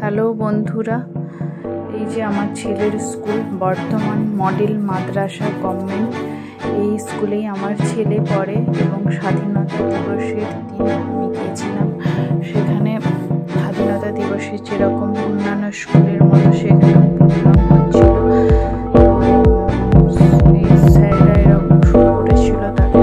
Hello বন্ধুরা, এই যে আমার ছেলের স্কুল বর্ধমান মডেল মাদ্রাসা গভর্নমেন্ট, এই স্কুলেই আমার ছেলে পড়ে এবং স্বাধীনতা দিবসের দিন আমি গিয়েছিলাম। সেখানে স্বাধীনতা দিবসে যেরকম অন্যান্য স্কুলের মতো সেখানে প্রোগ্রাম হচ্ছিল। এই স্যাররা এরকম শুরু করেছিল তাদের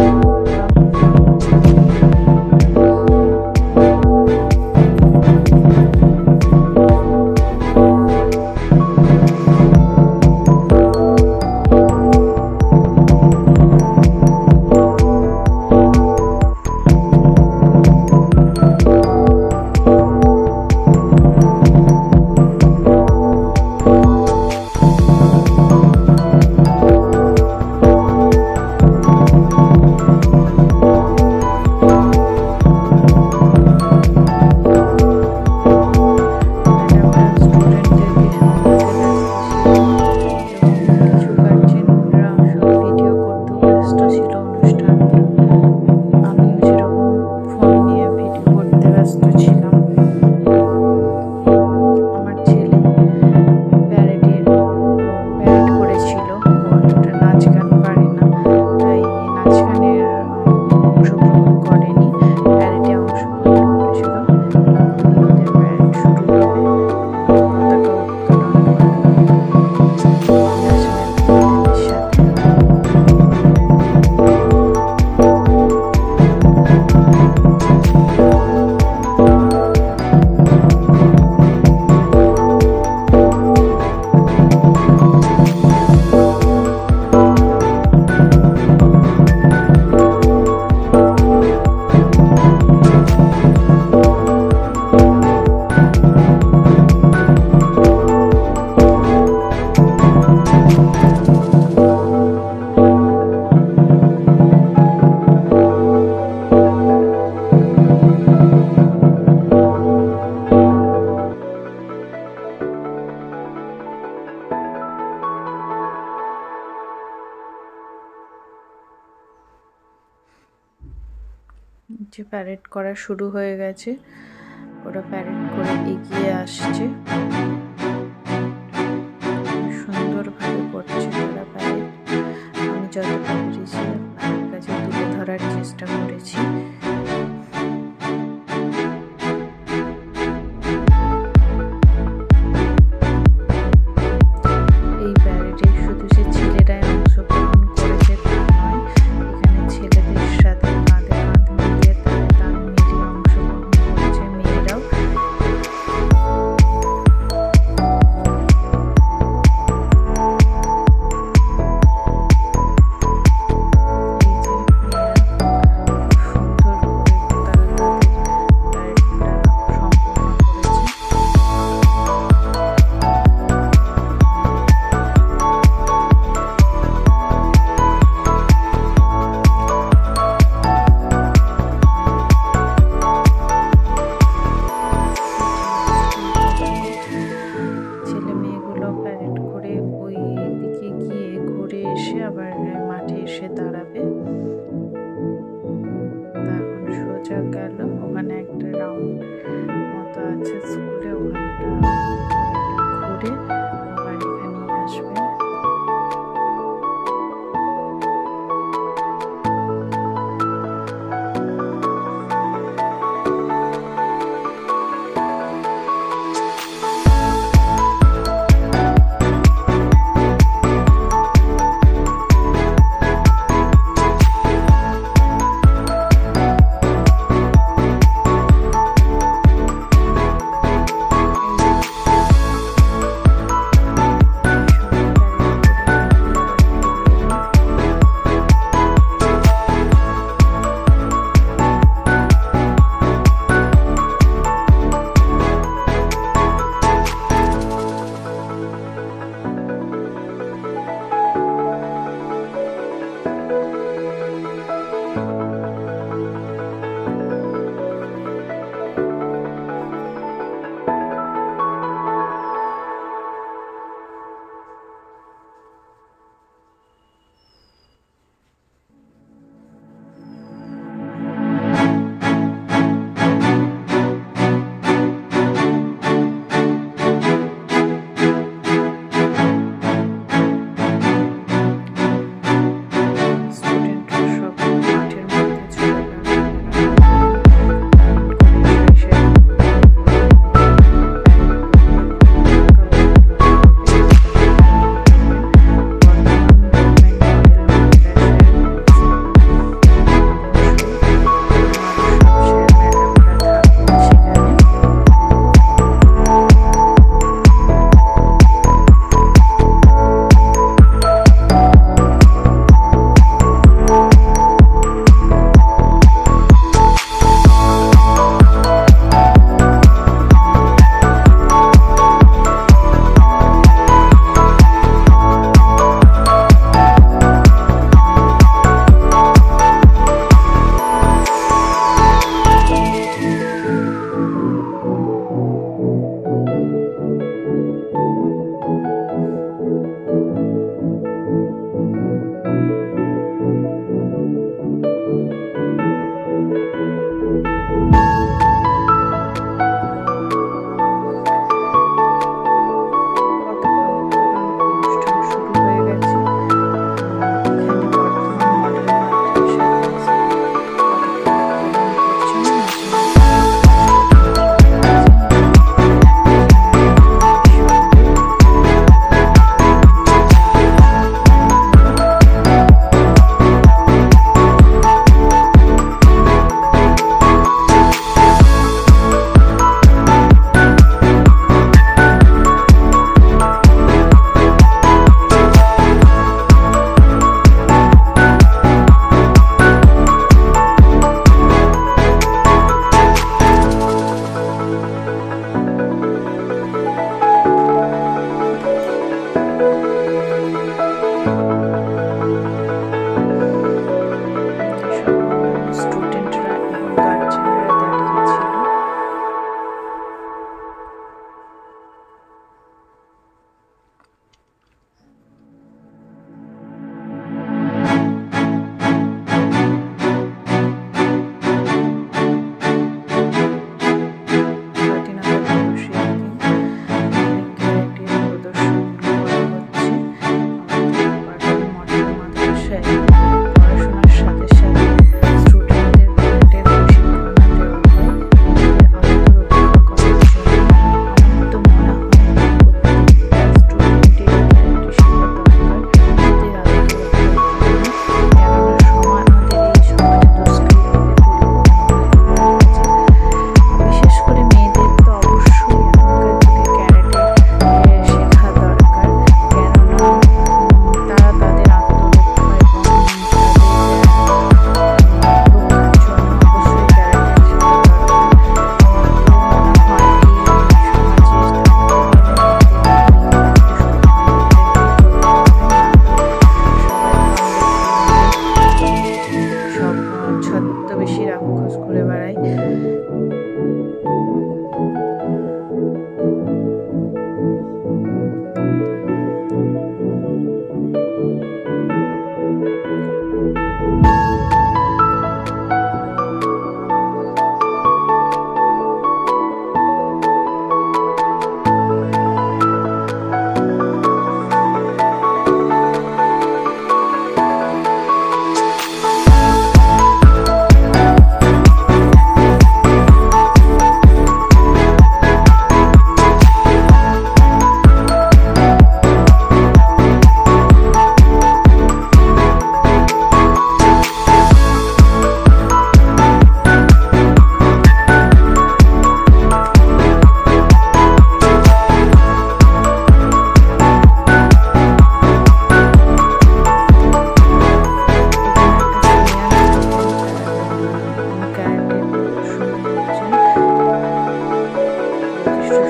যে প্যারেড করা শুরু হয়ে গেছে। ওরা প্যারেড করে এগিয়ে আসছে, সুন্দরভাবে করছে ওরা প্যারেড। আমি যতটা পেরেছি আপনাদের কাছে তুলে ধরার চেষ্টা করেছি। এই প্যারেডে শুধু সে ছেলেরাই অংশগ্রহণ করেছে তা নয়, এখানে ছেলেদের সাথে কাঁধে কাঁধ মিলিয়ে তাল মিলিয়ে অংশগ্রহণ করেছে মেয়েরাও।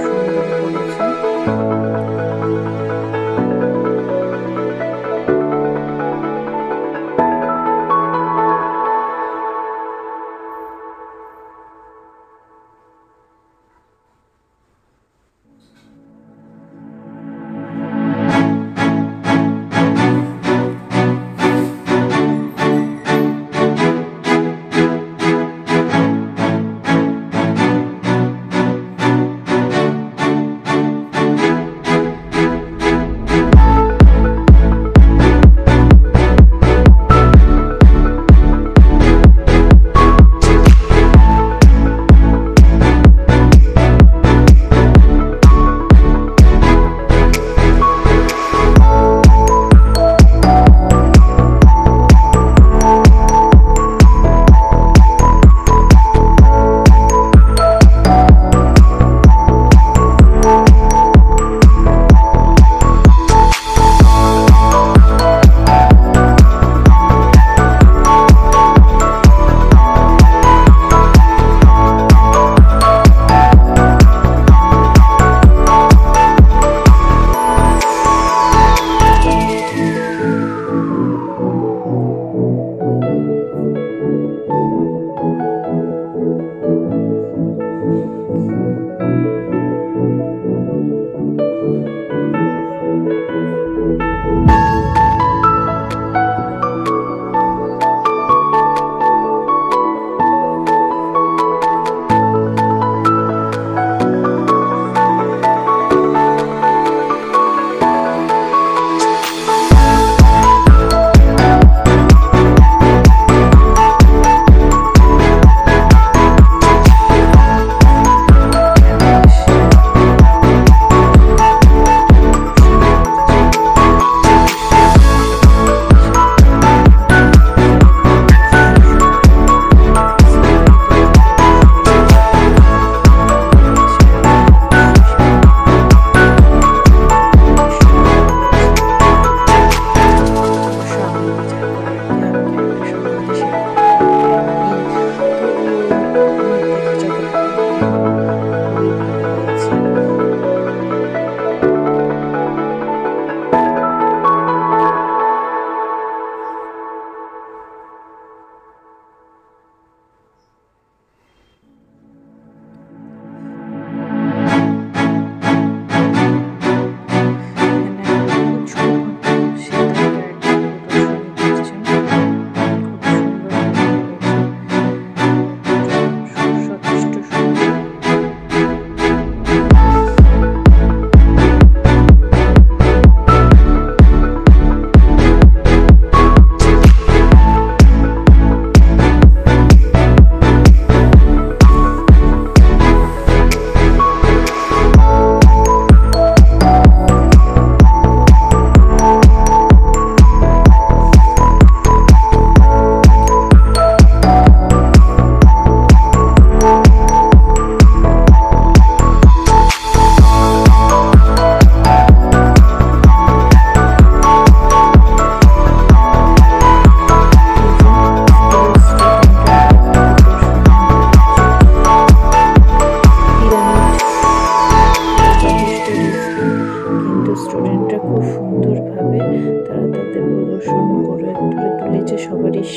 সুন্দর করেছে।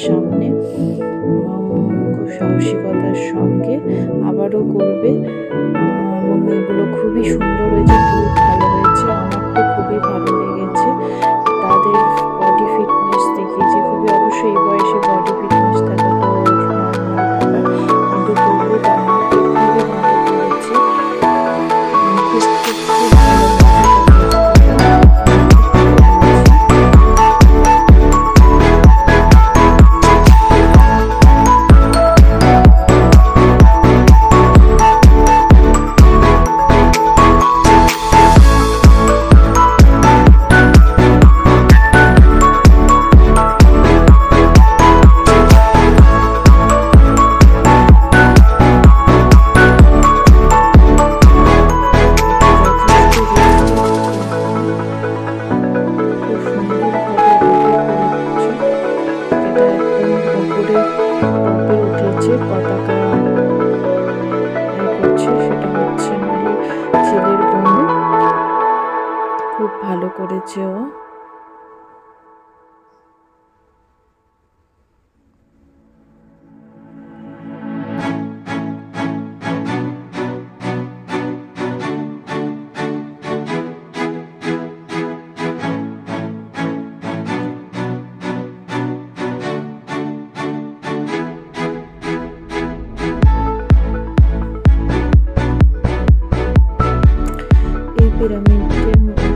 সামনে খুব সাহসিকতার সঙ্গে আবারও করবে এবং এগুলো খুবই সুন্দর হয়েছে, খুবই ভালো হয়েছে। আমার তো খুবই ভালো লেগেছে। তাদের বডি ফিটনেস দেখিয়েছে, খুবই অবশ্যই এই বয়সে বডি ফিটনেস থাকা তো কিন্তু তবুও তার মধ্যে খুবই ভালো করেছে। করেছে ও।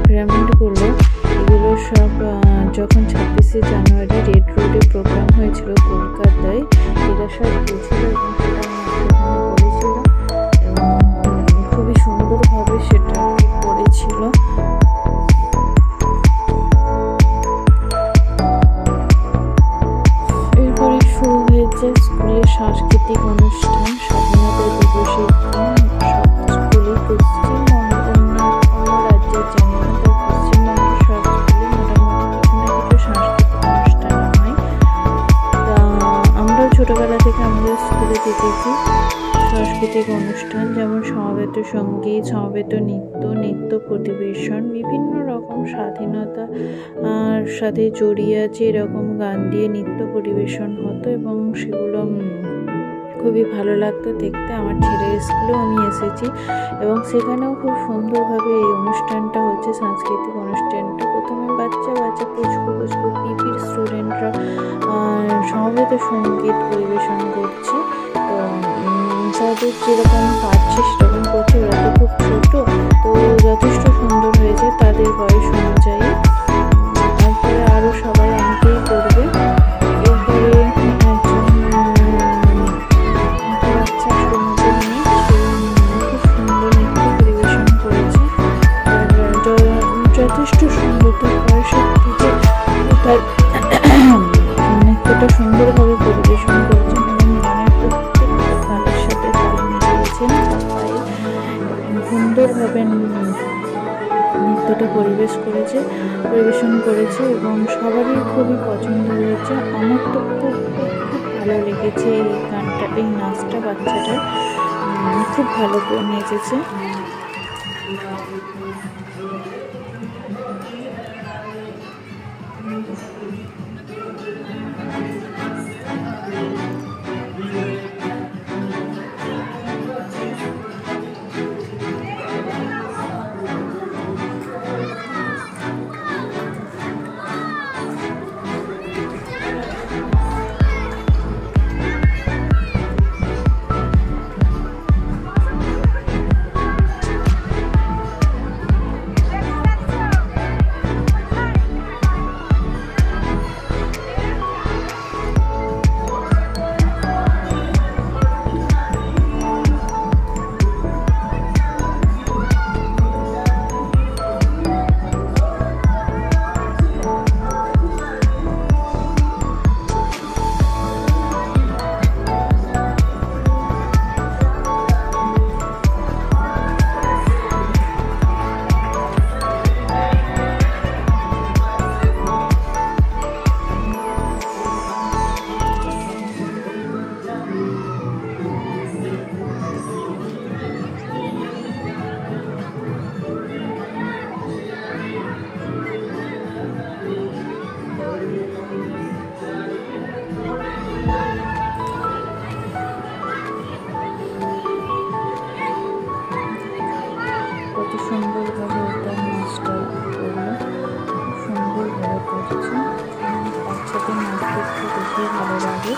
পিরামিডগুলো এগুলো সব যখন 26শে জানুয়ারি রেড রোডে প্রোগ্রাম হয়েছিল কলকাতায়, এরা সব গেছিল এবং সেটা করেছিল এবং খুবই সুন্দরভাবে সেটা করেছিল। এরপরে শুরু হয়েছে স্কুলের সাংস্কৃতিক অনুষ্ঠান। স্বাধীনতা দিবসের দিন সব স্কুলে ছোটবেলা থেকে আমাদের স্কুলে দেখেছি সাংস্কৃতিক অনুষ্ঠান, যেমন সমবেত সঙ্গীত, সমবেত নৃত্য পরিবেশন, বিভিন্ন রকম স্বাধীনতার সাথে জড়িয়ে আছে এরকম গান দিয়ে নৃত্য পরিবেশন হতো এবং সেগুলো খুবই ভালো লাগতো দেখতে। আমার ছেলের স্কুলেও আমি এসেছি এবং সেখানেও খুব সুন্দরভাবে এই অনুষ্ঠানটা হচ্ছে, সাংস্কৃতিক অনুষ্ঠানটা। প্রথমে বাচ্চা পুচকু পিপির স্টুডেন্টরা সমবেত সঙ্গীত পরিবেশন করছে। তো তাদের যেরকম পারছে সেরকম করছে, ওরা তো খুব ছোট, তো যথেষ্ট সুন্দর হয়েছে তাদের বয়স অনুযায়ী। তারপরে আরও সবাই অনেকেই করবে। এরপরে বাচ্চা নিয়ে খুব সুন্দর নৃত্য পরিবেশন করেছে, যথেষ্ট সুন্দর। তার বয়সের দিকে তার নৃত্যটা সুন্দরভাবে পরিবেশন করেছেন এবং গানের প্রত্যেকটা গানের সাথে তাল মিলিয়েছেন সুন্দরভাবে নৃত্যটা পরিবেশন করেছে এবং সবারই খুবই পছন্দ হয়েছে। আমার তো খুব ভালো লেগেছে এই গানটা, এই নাচটা বাচ্চাটার খুব ভালো করে নেচেছে। সুন্দরভাবে ওটা নাচটা করলো, সুন্দরভাবে করছে। বাচ্চাদের নাচ দেখতে বেশি ভালো লাগে,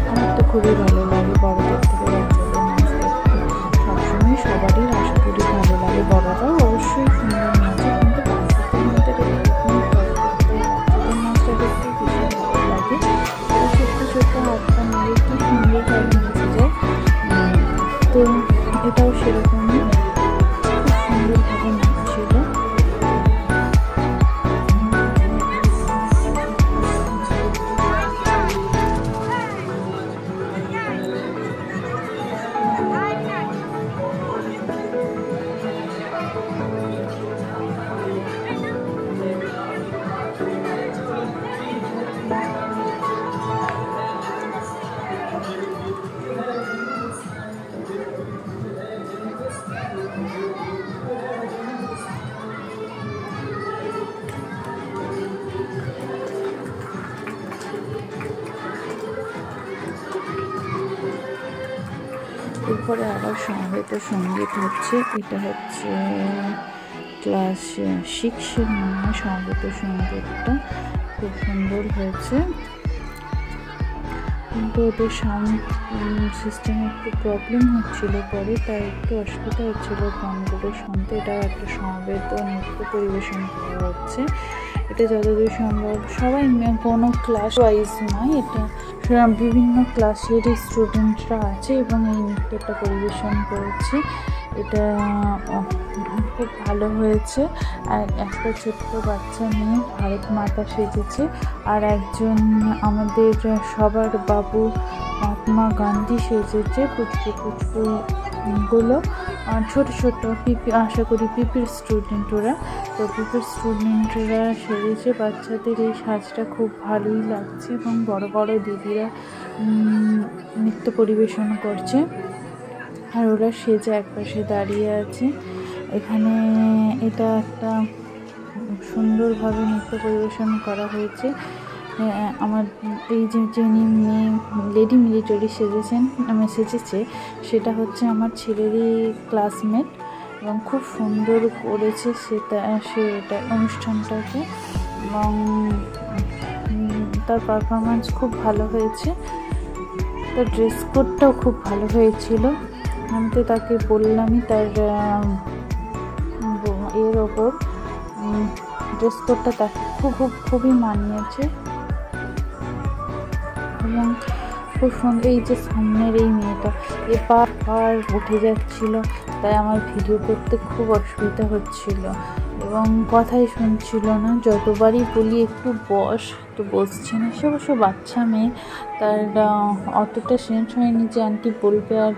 আমার তো খুবই ভালো লাগে বড়দের থেকে বাচ্চাদের নাচ দেখতে। সবসময় সবারই আশা করি ভালো লাগে, বড়রাও অবশ্যই সুন্দর নাচে, কিন্তু বাচ্চাদের মধ্যে বাচ্চাদের নাচটা দেখতে বেশি ভালো লাগে। ছোট্ট হাত পা নিয়ে কি সুন্দরভাবে নেচে যায়, তো এটাও সেরকমই খুব সুন্দরভাবে নাচছিল। তারপরে আবার সমবেত সঙ্গীত হচ্ছে। এটা হচ্ছে ক্লাস 6-এর মনে হয় সমবেত সঙ্গীতটা, খুব সুন্দর হয়েছে। কিন্তু ওদের সাউন্ড সিস্টেমে একটু প্রবলেম হচ্ছিলো, পরে তাই একটু অসুবিধা হচ্ছিলো গানগুলো শুনতে। এটাও একটা সমবেত নৃত্য পরিবেশন করা হচ্ছে। এটা যতদূর সম্ভব সবাই, কোনো ক্লাস ওয়াইজ নয়, এটা বিভিন্ন ক্লাসেরই স্টুডেন্টরা আছে এবং এই নৃত্যটা পরিবেশন করেছে। এটা খুব ভালো হয়েছে। আর একটা ছোট্ট বাচ্চা মেয়ে ভারত মাতা সেজেছে, আর একজন আমাদের সবার বাবু মহাত্মা গান্ধী সেজেছে। পুচকুগুলো ছোট ছোট পিপি, আশা করি পিপির স্টুডেন্ট ওরা। তো পিপির স্টুডেন্টরা সেজেছে। বাচ্চাদের এই সাজটা খুব ভালোই লাগছে এবং বড় বড় দিদিরা নৃত্য পরিবেশন করছে, আর ওরা সেজে একপাশে দাঁড়িয়ে আছে। এখানে এটা একটা সুন্দরভাবে নৃত্য পরিবেশন করা হয়েছে। আমার এই যিনি মেয়ে লেডি মিলিটারি সেজেছে সেটা হচ্ছে আমার ছেলেরই ক্লাসমেট এবং খুব সুন্দর করেছে সেটা অনুষ্ঠানটাকে, এবং তার পারফরমেন্স খুব ভালো হয়েছে। তার ড্রেস কোডটাও খুব ভালো হয়েছিল। আমি তো তাকে বললামই তার এর ওপর ড্রেস কোডটা তাকে খুবই মানিয়েছে এবং খুব সুন্দর। এই যে সামনের এই মেয়েটা এবার উঠে যাচ্ছিল, তাই আমার ভিডিও করতে খুব অসুবিধা হচ্ছিল এবং কথাই শুনছিল না। যতবারই বলি একটু বস, তো বসছে না। সে অবশ্য বাচ্চা মেয়ে, তার অতটা সেন্স হয়নি যে আন্টি বলবে আর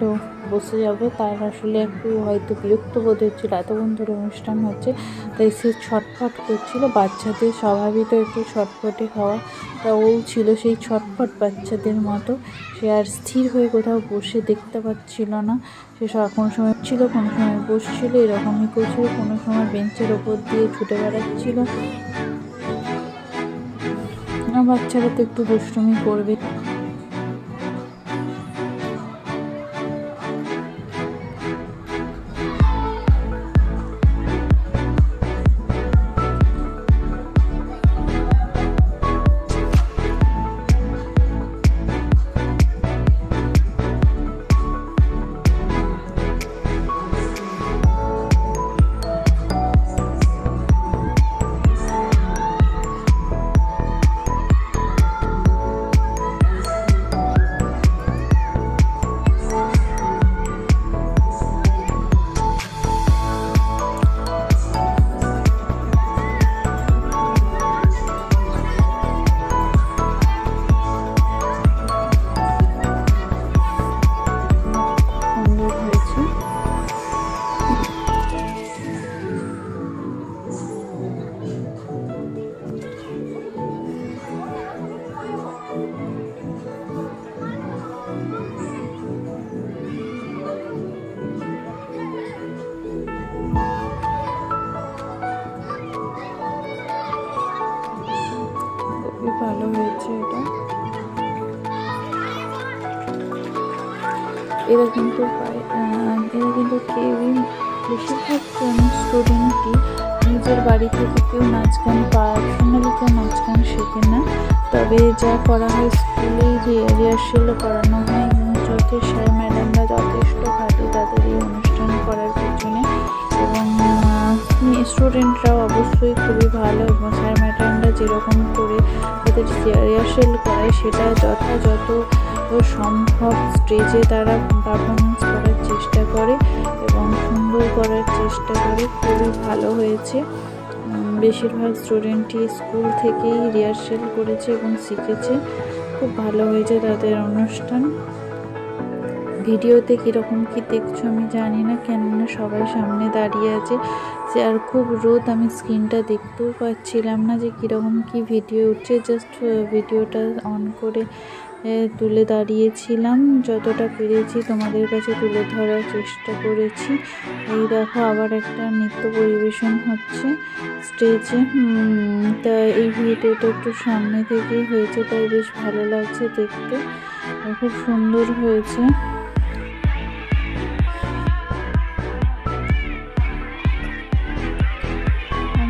বসে যাবে। তার আসলে একটু হয়তো বিরক্ত বোধ হচ্ছিল, এতক্ষণ ধরে অনুষ্ঠান হচ্ছে, তাই সে ছটফট করছিল। বাচ্চাদের স্বভাবই তো একটু ছটফটে হওয়া, তা ও ছিল সেই ছটফট বাচ্চাদের মতো। সে আর স্থির হয়ে কোথাও বসে দেখতে পাচ্ছিল না। সে কোনো সময় ছিল, কোনো সময় বসছিল, এরকমই করছিল। কোনো সময় বেঞ্চের ওপর দিয়ে ছুটে বেড়াচ্ছিল। বাচ্চারা তো একটু দুষ্টুমি করবে। ভালো হয়েছে এটা। এরা কিন্তু কেউই, বেশিরভাগ স্টুডেন্টই নিজের বাড়ি থেকে কেউ নাচ গান পার্সোনালি কেউ নাচ গান শেখে না। তবে যা করা হয় স্কুলেই রিহার্সেলও করানো হয় এবং স্যার ম্যাডামরা যথেষ্ট খাটে তাদের এই অনুষ্ঠান করার পিছনে, এবং স্টুডেন্টরাও অবশ্যই খুবই ভালো, এবং স্যার ম্যাডামরা যেরকম করে তাদের রিহার্সেল করায় সেটা যথাযথ সম্ভব স্টেজে তারা পারফরমেন্স করার চেষ্টা করে এবং সুন্দর করার চেষ্টা করে। খুবই ভালো হয়েছে। বেশিরভাগ স্টুডেন্টই স্কুল থেকেই রিহার্সেল করেছে এবং শিখেছে। খুব ভালো হয়েছে তাদের অনুষ্ঠান। ভিডিওতে কীরকম কী দেখছো আমি জানি না, কেননা সবাই সামনে দাঁড়িয়ে আছে, সে আর খুব রোদ, আমি স্ক্রিনটা দেখতেও পাচ্ছিলাম না যে কীরকম কী ভিডিও উঠছে। জাস্ট ভিডিওটা অন করে তুলে দাঁড়িয়েছিলাম, যতটা পেরেছি তোমাদের কাছে তুলে ধরার চেষ্টা করেছি। এই দেখো আবার একটা নৃত্য পরিবেশন হচ্ছে স্টেজে। তা এই ভিডিওটা একটু সামনে থেকেই হয়েছে, তাই বেশ ভালো লাগছে দেখতে, খুব সুন্দর হয়েছে।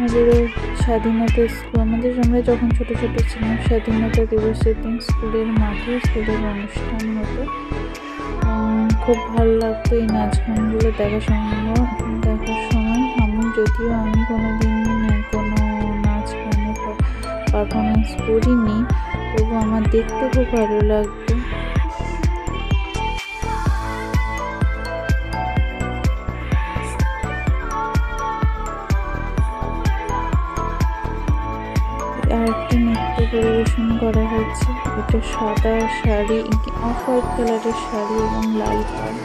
আমাদেরও স্বাধীনতা স্কুল আমরা যখন ছোট ছোট ছিলাম স্বাধীনতা দিবসের দিন স্কুলের মাঠে স্কুলের অনুষ্ঠান হতো। খুব ভালো লাগতো এই নাচ গানগুলো দেখার সময়। যদিও আমি কোনোদিন কোনো নাচ গানের পারফরমেন্স করিনি, তবু আমার দেখতে খুব ভালো লাগতো। আরেকটা নৃত্য পরিবেশন করা হয়েছে, এটা সাদা শাড়ি, অফ হোয়াইট কালারের শাড়ি এবং লাল পাড়।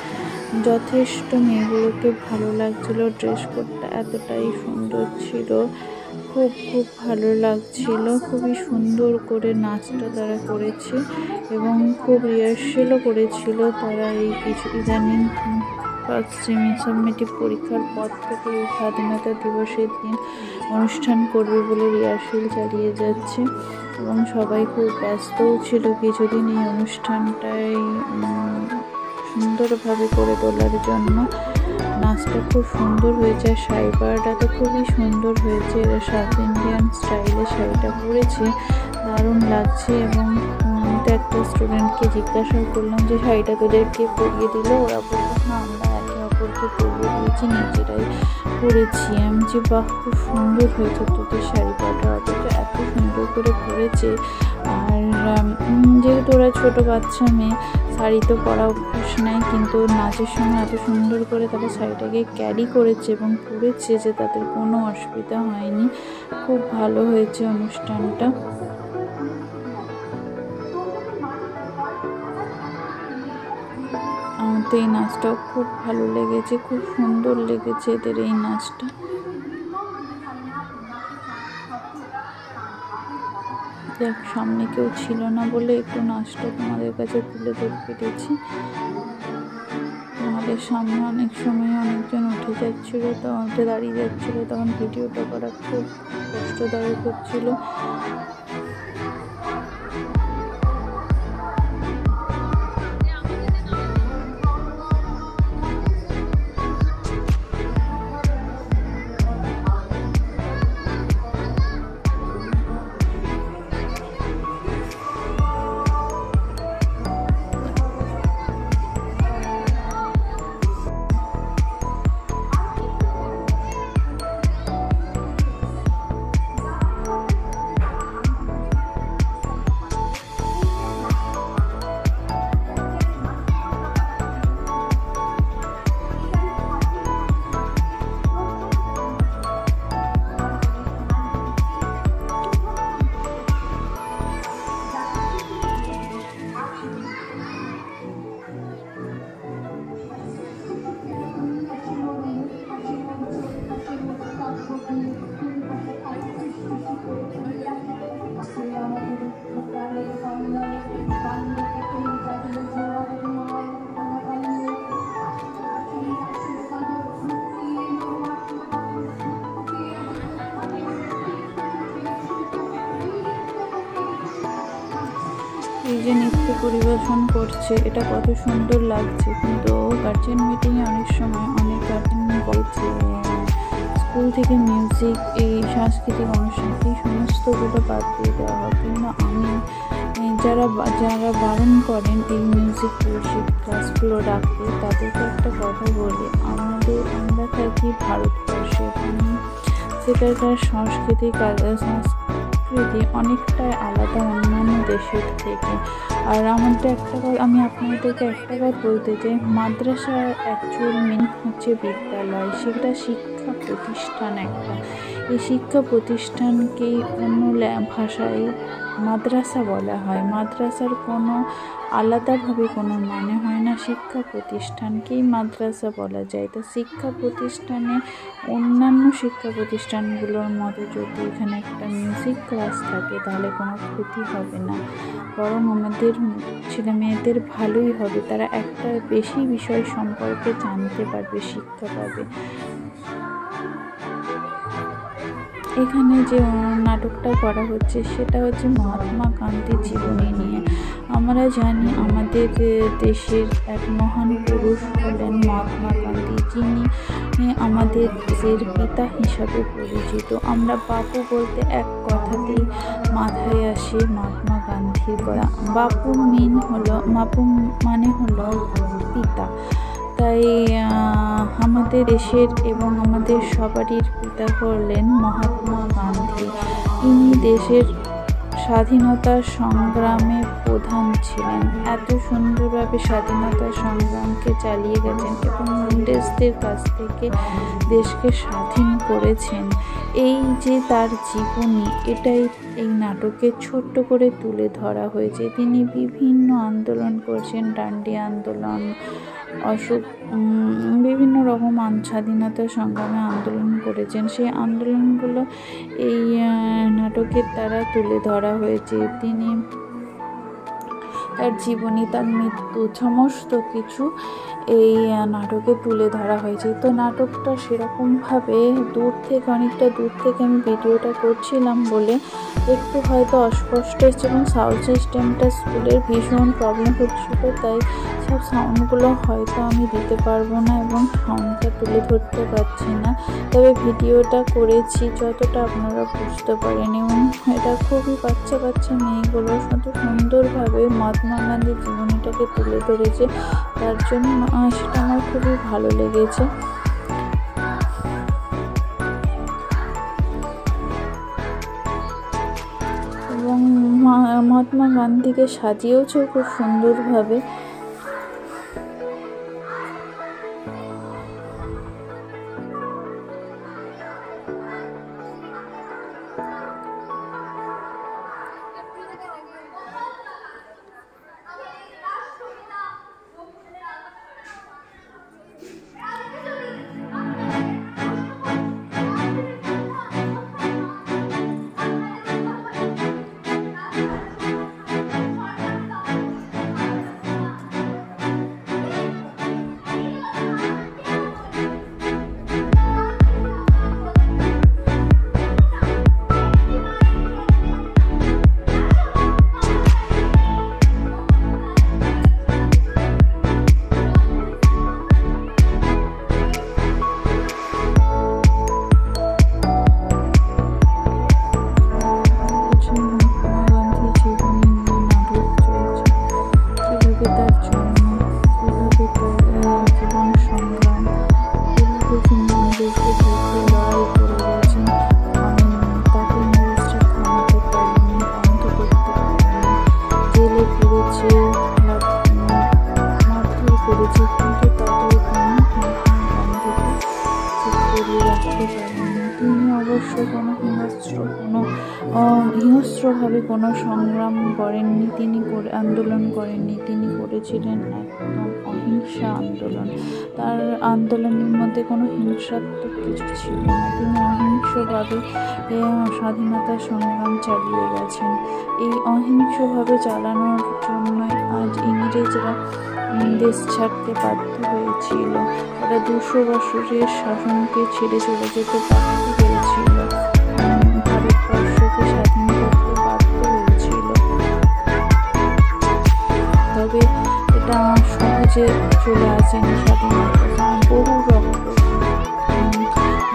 যথেষ্ট মেয়েগুলোকে ভালো লাগছিল, ড্রেস কোডটা এতটাই সুন্দর ছিল, খুব ভালো লাগছিল। খুবই সুন্দর করে নাচটা তারা করেছে এবং খুব রিহার্সেলও করেছিল তারা। এই কিছু ইদানিং ফার্স্ট সেমিস্টার পরীক্ষার পর থেকে স্বাধীনতা দিবসের দিন অনুষ্ঠান করবে বলে রিহার্সেল চালিয়ে যাচ্ছে এবং সবাই খুব ব্যস্তও ছিল কিছুদিন এই অনুষ্ঠানটাই সুন্দরভাবে করে তোলার জন্য। নাচটা খুব সুন্দর হয়েছে, শাড়িটা তো খুবই সুন্দর হয়েছে। এরা সাউথ ইন্ডিয়ান স্টাইলে শাড়িটা পরেছে, দারুণ লাগছে। এবং আমি তো একটা স্টুডেন্টকে জিজ্ঞাসা করলাম যে শাড়িটা তোদেরকে পরিয়ে দিল? ওরা বললো না, আমরা একে অপরকে পরিয়ে দিয়েছি, নিজেরাই পরেছি। আমি যে বাহ, খুব সুন্দর হয়েছে তোদের শাড়িটা, অথচ এত সুন্দর করে পরেছে। আর যেহেতু ওরা ছোটো বাচ্চা মেয়ে, শাড়ি তো পরা অভ্যাস নাই, কিন্তু নাচের সময় এত সুন্দর করে তারা শাড়িটাকে ক্যারি করেছে এবং পরেছে যে তাদের কোনো অসুবিধা হয়নি। খুব ভালো হয়েছে অনুষ্ঠানটা। আমার তো এই নাচটাও খুব ভালো লেগেছে, খুব সুন্দর লেগেছে এদের এই নাচটা। দেখ, সামনে কেউ ছিল না বলে একটু নাচটা তোমাদের কাছে তুলে ধরতে পেরেছি। আমাদের সামনে অনেক সময় অনেকজন উঠে যাচ্ছিলো, উঠে দাঁড়িয়ে যাচ্ছিলো, তখন ভিডিওটা করা খুব কষ্টদায়ক হচ্ছিল। এই যে নৃত্য পরিবেশন করছে, এটা কত সুন্দর লাগছে। কিন্তু গার্জেন মিটিংয়ে অনেক সময় অনেক গার্জেন বলছে স্কুল থেকে মিউজিক, এই সাংস্কৃতিক অনুষ্ঠান, এই সমস্তগুলো বাদ দিয়ে দেওয়া হয়। কিন্তু আমি যারা বারণ করেন এই মিউজিক ক্লাসগুলো রাখতে, তাদেরকে একটা কথা বলি, আমরা থাকি ভারতবর্ষে, সেটাকার সংস্কৃতি অনেকটাই আলাদা অন্যান্য দেশের থেকে। আর আমি আপনাদেরকে একটা কথা বলতে চাই, মাদ্রাসার অ্যাকচুয়াল মিনিং হচ্ছে বিদ্যালয়, সেটা শিক্ষা প্রতিষ্ঠান একটা। এই শিক্ষা প্রতিষ্ঠানকেই অন্য ভাষায় মাদ্রাসা বলা হয়। মাদ্রাসার কোনো আলাদাভাবে কোনো মানে হয় না, শিক্ষা প্রতিষ্ঠানকেই মাদ্রাসা বলা যায়। তো শিক্ষা প্রতিষ্ঠানে অন্যান্য শিক্ষা প্রতিষ্ঠানগুলোর মতো যদি এখানে একটা মিউজিক ক্লাস থাকে, তাহলে কোনো ক্ষতি হবে না, বরং আমাদের ছেলে মেয়েদের ভালোই হবে। তারা একটা বেশি বিষয় সম্পর্কে জানতে পারবে, শিক্ষা পাবে। এখানে যে নাটকটা করা হচ্ছে সেটা হচ্ছে মহাত্মা গান্ধীর জীবনী নিয়ে। আমরা জানি আমাদের দেশের এক মহান পুরুষ হলেন মহাত্মা গান্ধী, যিনি তিনি আমাদের দেশের পিতা হিসাবে পরিচিত। আমরা বাপু বলতে এক কথাতেই মাথায় আসে মহাত্মা গান্ধীর কথা। বাপু মানে হলো পিতা। তাই আমাদের দেশের এবং আমাদের সবারই পিতা হলেন মহাত্মা গান্ধী। ইনি দেশের স্বাধীনতা সংগ্রামে প্রধান ছিলেন। এত সুন্দরভাবে স্বাধীনতা সংগ্রামকে চালিয়ে গেছেন এবং ইংরেজদের কাছ থেকে দেশকে স্বাধীন করেছেন। এই যে তার জীবনী, এটাই এই নাটকে ছোট্ট করে তুলে ধরা হয়েছে। তিনি বিভিন্ন আন্দোলন করেছেন, ডান্ডি আন্দোলন, বিভিন্ন রকম স্বাধীনতা সংগ্রামে আন্দোলন করেছেন। সেই আন্দোলনগুলো এই নাটকের দ্বারা তুলে ধরা হয়েছে। তিনি তার জীবনী, তার মৃত্যু, সমস্ত কিছু এই নাটকে তুলে ধরা হয়েছে। তো নাটকটা সেরকমভাবে অনেকটা দূর থেকে আমি ভিডিওটা করছিলাম বলে একটু হয়তো অস্পষ্ট এসছে এবং সাউন্ড সিস্টেমটা স্কুলের ভীষণ প্রবলেম হচ্ছিলো, তাই সব সাউন্ডগুলো হয়তো আমি দিতে পারবো না এবং সাউন্ডটা তুলে ধরতে পারছি না। তবে ভিডিওটা করেছি যতটা আপনারা বুঝতে পারেন এবং এটা খুবই বাচ্চা মেয়েগুলো কত সুন্দরভাবে মহাত্মা গান্ধীর জীবনীটাকে তুলে ধরেছে, তার জন্য সেটা আমার খুবই ভালো লেগেছে। এবং মহাত্মা গান্ধীকে সাজিয়েওছে খুব সুন্দরভাবে। হিংস্রভাবে কোনো সংগ্রাম করেননি, তিনি আন্দোলন করেননি। তিনি করেছিলেন একদম অহিংসা আন্দোলন। তার আন্দোলনের মধ্যে কোনো হিংসাত্মক কিছু ছিল না। তিনি অহিংসভাবে স্বাধীনতা সংগ্রাম চালিয়ে গেছেন। এই অহিংসভাবে চালানোর জন্য আজ ইংরেজরা দেশ ছাড়তে বাধ্য হয়েছিল। তারা 200 বছরের শাসনকে ছেড়ে চলে যেতে বাধ্য হয়েছিল, ভারতবর্ষকে স্বাধীন করতে বাধ্য হয়েছিল। তবে এটা সহজে চলে আসেনি স্বাধীনতা, বহু রক্ত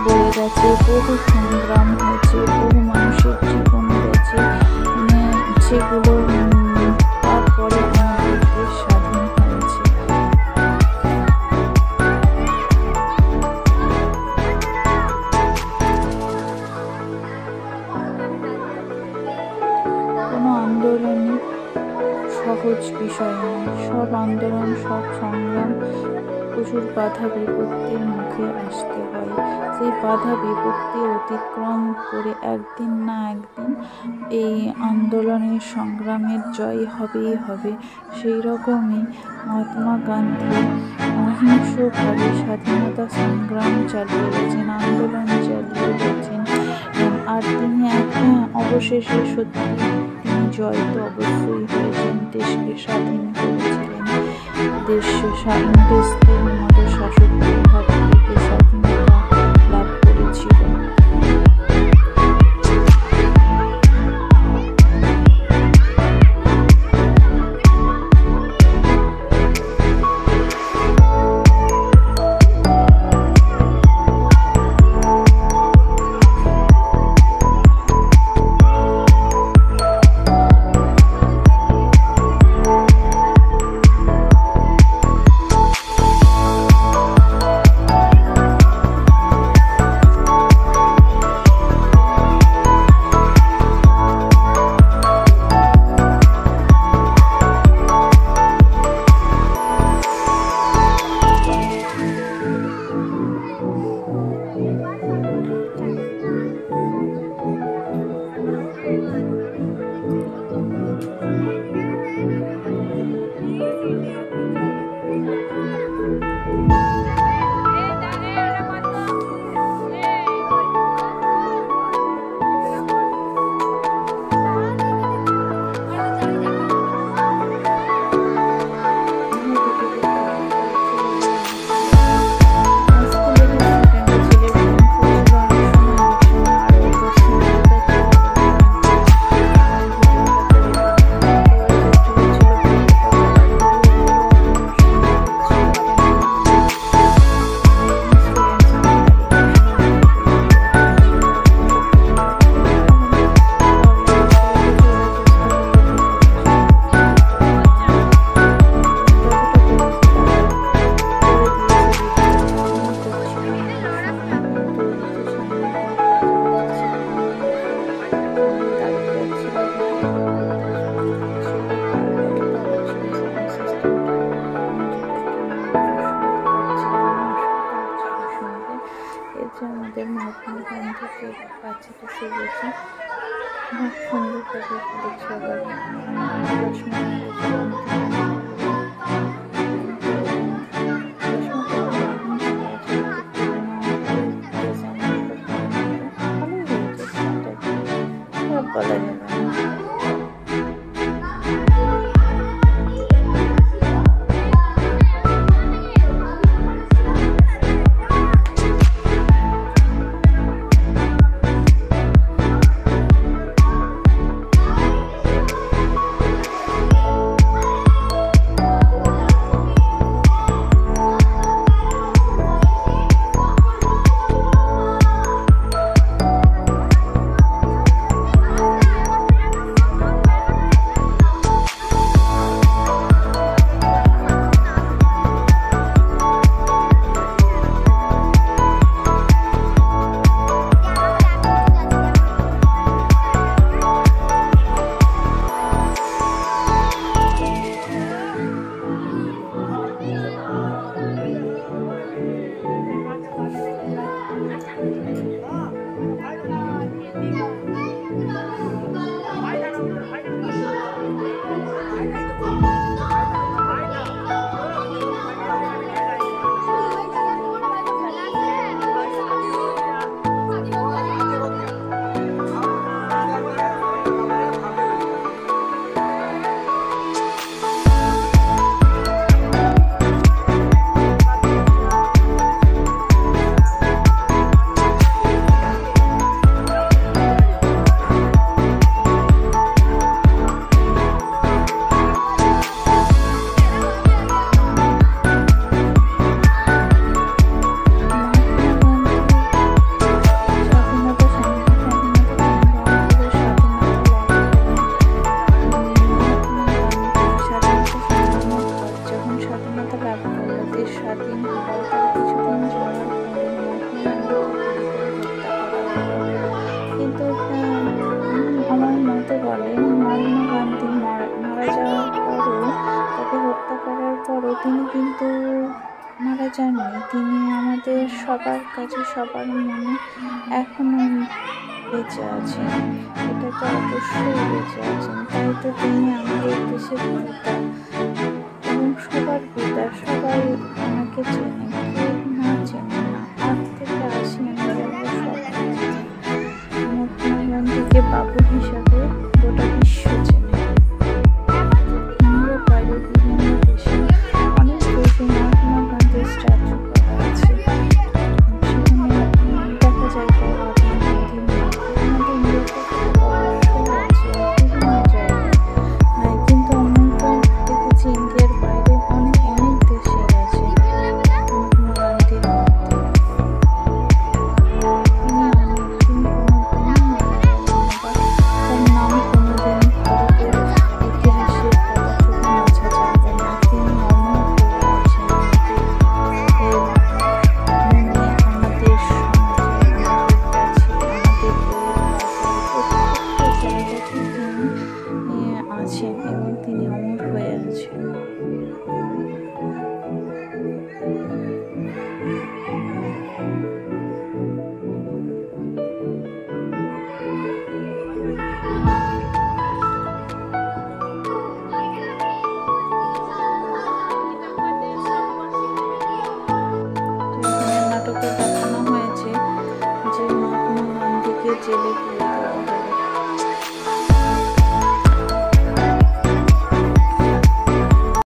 বয়ে গেছে, বহু সংগ্রাম হয়েছে, বহু মানুষের জীবন গেছে, সেগুলো তারপরে আমাদের দেশ স্বাধীন হয়েছে। কোনো আন্দোলনই সহজ বিষয় নয়। সব আন্দোলন, সব সংগ্রাম প্রচুর বাধা বিপত্তির মুখে আসতে হয়। সেই বাধা বিপত্তি অতিক্রম করে একদিন না একদিন এই আন্দোলনের সংগ্রামের জয় হবেই হবে। সেই রকমই মহাত্মা গান্ধী অহিংসভাবে স্বাধীনতা সংগ্রাম চালিয়ে গেছেন, আন্দোলন চালিয়ে গেছেন। আর তিনি অবশেষে সত্যি তিনি জয় তো অবশ্যই হয়েছেন, দেশকে স্বাধীন করেছিলেন। ইংরেজদের মতো শাসকদের হাত থেকে স্বাধীনতা লাভ করেছিল। হচ্ছে আমাদের মহাত্মা গান্ধীকে বাচ্চাটা সেজেছে, খুব সুন্দর করে করেছে। আবার বলা যাবে না। তিনি কিন্তু মারা যাননি, তিনি আমাদের সবার কাছে সবার মনে এখনো বেঁচে আছেন। এটা তো অবশ্যই বেঁচে আছেন, তাই তো তিনি আমাদের দেশের পিতা এবং সবার পিতা। সবাই ওনাকে চেনে, কেউ না চেনে না। 8 থেকে 80 আমরা সবাই চিনি। মহাত্মা গান্ধীকে বাবু হিসাবে গোটা বিশ্ব চেনে। আমরা বাইরে বিভিন্ন দেশে অনেক দেশে মহাত্মা গান্ধীর স্ট্যাচু করা আছে, সেখানে দেখা যায় মহাত্মা গান্ধীর মূর্তি। আমাদের ইন্ডিয়াতে অবশ্যই আছে বিভিন্ন জায়গায়, কিন্তু আমি তো দেখেছি ইন্ডিয়ার বাইরে অনেক অনেক দেশে আছে মহাত্মা গান্ধীর মূর্তি। তার নাম কোনোদিন ভারতের ইতিহাসের পাতা থেকে মোছা যাবে না। তিনি অমর হয়ে আছেন আমাদের মনে, আমাদের সমাজে, আমাদের কাছে, আমাদের প্রত্যেকটা জায়গাতে তিনি আছেন এবং তিনি অমর হয়ে আছেন। নাটকে দেখানো হয়েছে যে মহাত্মা গান্ধীকে জেলে পুরে দেওয়া